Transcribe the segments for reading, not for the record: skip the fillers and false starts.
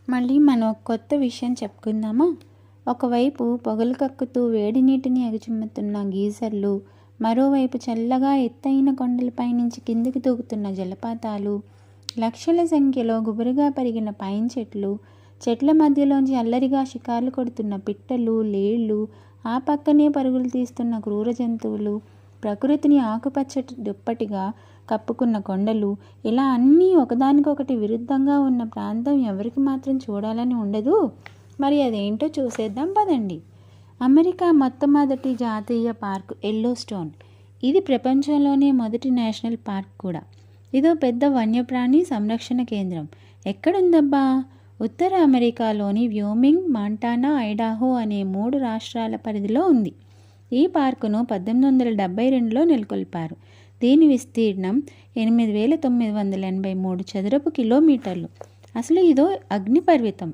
మళ్ళీ మనం కొత్త విషయం చెప్పుకుందామా? ఒకవైపు పొగలు కక్కుతూ వేడి నీటిని ఎగచిమ్ముతున్న గీజర్లు, మరోవైపు చల్లగా ఎత్తైన కొండలపై నుంచి కిందికి దూకుతున్న జలపాతాలు, లక్షల సంఖ్యలో గుబురుగా పెరిగిన పైన్ చెట్లు, చెట్ల మధ్యలోంచి అల్లరిగా షికార్లు కొడుతున్న పిట్టలు, లేళ్ళు, ఆ పక్కనే పరుగులు తీస్తున్న క్రూర జంతువులు, ప్రకృతిని ఆకుపచ్చటి దుప్పటిగా కప్పుకున్న కొండలు, ఇలా అన్నీ ఒకదానికొకటి విరుద్ధంగా ఉన్న ప్రాంతం ఎవరికి మాత్రం చూడాలని ఉండదు? మరి అదేంటో చూసేద్దాం పదండి. అమెరికా మొట్టమొదటి జాతీయ పార్కు ఎల్లోస్టోన్. ఇది ప్రపంచంలోనే మొదటి నేషనల్ పార్క్ కూడా. ఇదో పెద్ద వన్యప్రాణి సంరక్షణ కేంద్రం. ఎక్కడుందబ్బా? ఉత్తర అమెరికాలోని వ్యోమింగ్, మాంటానా, ఐడాహో అనే 3 రాష్ట్రాల పరిధిలో ఉంది. ఈ పార్కును 1872లో నెలకొల్పారు. దీని విస్తీర్ణం 8,983 చదరపు కిలోమీటర్లు. అసలు ఇదో అగ్నిపర్వతం.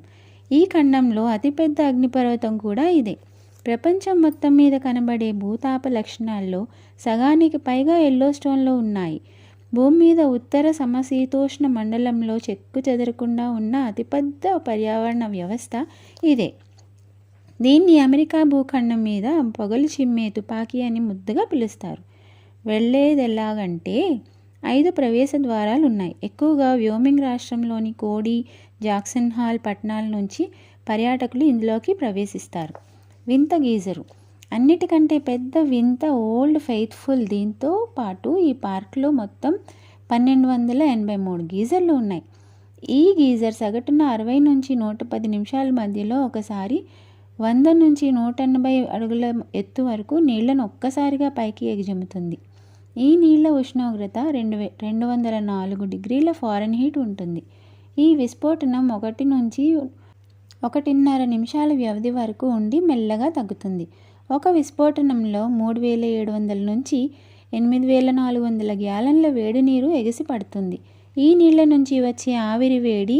ఈ ఖండంలో అతిపెద్ద అగ్నిపర్వతం కూడా ఇదే. ప్రపంచం మొత్తం మీద కనబడే భూతాప లక్షణాల్లో సగానికి పైగా ఎల్లోస్టోన్లో ఉన్నాయి. భూమి మీద ఉత్తర సమశీతోష్ణ మండలంలో చెక్కు చెదరకుండా ఉన్న అతిపెద్ద పర్యావరణ వ్యవస్థ ఇదే. దీన్ని అమెరికా భూఖండం మీద పొగలు చిమ్మే తుపాకీ అని ముద్దుగా పిలుస్తారు. వెళ్ళేదెలాగంటే 5 ప్రవేశ ద్వారాలు ఉన్నాయి. ఎక్కువగా వ్యోమింగ్ రాష్ట్రంలోని కోడీ, జాక్సన్ హాల్ పట్టణాల నుంచి పర్యాటకులు ఇందులోకి ప్రవేశిస్తారు. వింత గీజరు. అన్నిటికంటే పెద్ద వింత ఓల్డ్ ఫెయిత్ఫుల్. దీంతో పాటు ఈ పార్కులో మొత్తం 1283 గీజర్లు ఉన్నాయి. ఈ గీజర్ సగటున 60 నుంచి 110 నిమిషాల మధ్యలో ఒకసారి 100 నుంచి 180 అడుగుల ఎత్తు వరకు నీళ్లను ఒక్కసారిగా పైకి ఎగిజమ్ముతుంది. ఈ నీళ్ల ఉష్ణోగ్రత 204 డిగ్రీల ఫారెన్హీట్ ఉంటుంది. ఈ విస్ఫోటనం 1 నుంచి 1.5 నిమిషాల వ్యవధి వరకు ఉండి మెల్లగా తగ్గుతుంది. ఒక విస్ఫోటనంలో 3,700 నుంచి 8,400 గ్యాలన్ల వేడి నీరు ఎగిసి పడుతుంది. ఈ నీళ్ల నుంచి వచ్చే ఆవిరి వేడి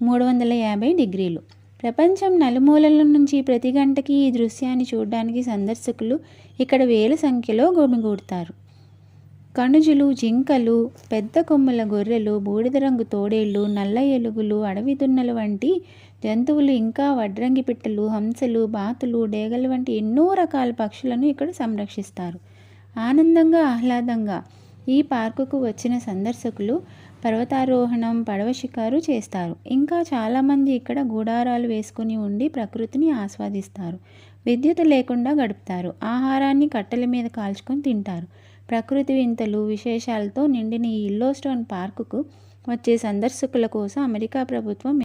350 డిగ్రీలు. ప్రపంచం నలుమూలల నుంచి ప్రతి గంటకి ఈ దృశ్యాన్ని చూడడానికి సందర్శకులు ఇక్కడ వేల సంఖ్యలో గుమిగూడతారు. కణుజులు, జింకలు, పెద్ద కొమ్ముల గొర్రెలు, బూడిద రంగు తోడేళ్లు, నల్ల ఎలుగులు, అడవి దున్నలు వంటి జంతువులు, ఇంకా వడ్రంగి పిట్టలు, హంసలు, బాతులు, డేగలు వంటి ఎన్నో రకాల పక్షులను ఇక్కడ సంరక్షిస్తారు. ఆనందంగా, ఆహ్లాదంగా ఈ పార్కుకు వచ్చిన సందర్శకులు పర్వతారోహణం, పడవ షికారు చేస్తారు. ఇంకా చాలామంది ఇక్కడ గూడారాలు వేసుకుని ఉండి ప్రకృతిని ఆస్వాదిస్తారు. విద్యుత్ లేకుండా గడుపుతారు. ఆహారాన్ని కట్టెల మీద కాల్చుకొని తింటారు. ప్రకృతి వింతలు, విశేషాలతో నిండిన ఈ ఎల్లోస్టోన్ పార్కుకు వచ్చే సందర్శకుల కోసం అమెరికా ప్రభుత్వం